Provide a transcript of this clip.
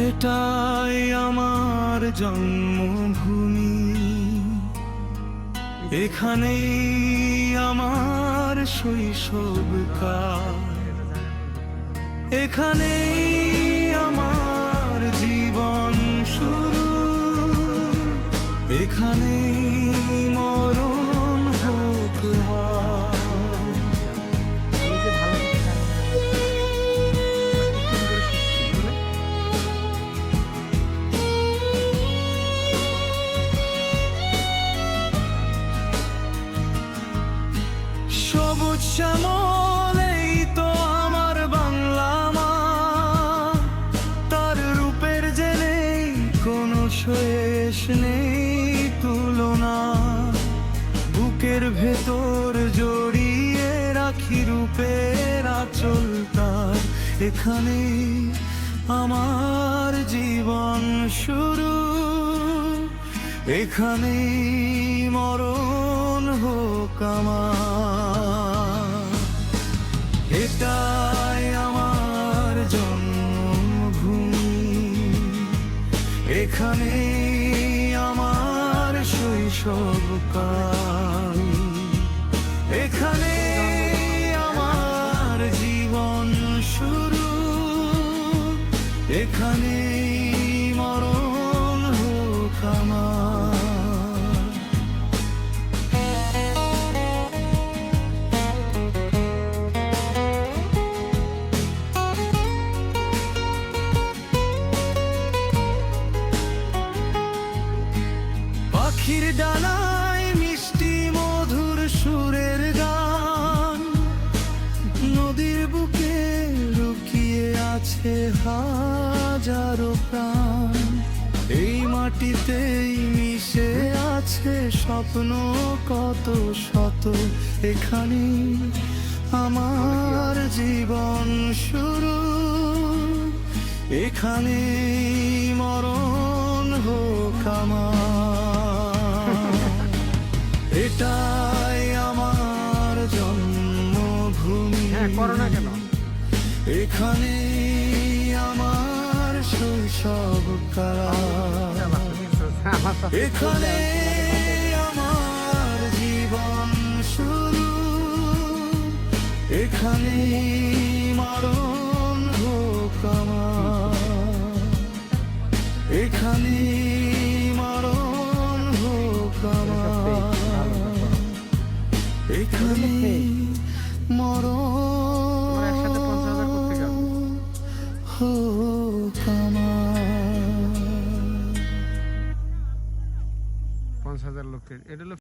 এটাই আমার জন্মভূমি, এখানেই আমার শৈশবকাল, এখানেই আমার জীবন শুরু, এখানেই মরণ হোক হয়। সবুজ শ্যামল এই তো আমার বাংলা মা, তার রূপের যে নেই কোনো শেষ নেই তুলনা, বুকের ভেতর জড়িয়ে রাখি রূপের আঁচল তার, এখানেই আমার জীবন শুরু, এখানেই মরণ হোক আমার। এটাই আমার জন্মভূমি, এখানেই আমার শৈশবকাল, এখানেই আমার জীবন শুরু, এখানেই মরণ হোক আমার। পাখির ডানায় মিষ্টি মধুর সুরের গান, নদীর বুকে লুকিয়ে আছে হাজারো প্রাণ, এই মাটিতেই মিশে আছে স্বপ্ন কত শত, এখানেই আমার জীবন শুরু, এখানেই মরণ হোক আমার। এটাই আমার জন্মভূমি, কেন এখানেই আমার শৈশবকাল, এখানেই আমার জীবন শুরু, এখানেই মরণ হোক আমার, এখানেই মরণ হোক আমার, এখানেই মরণ হোক আমার। ৫,০০০ লোকের এটা হলো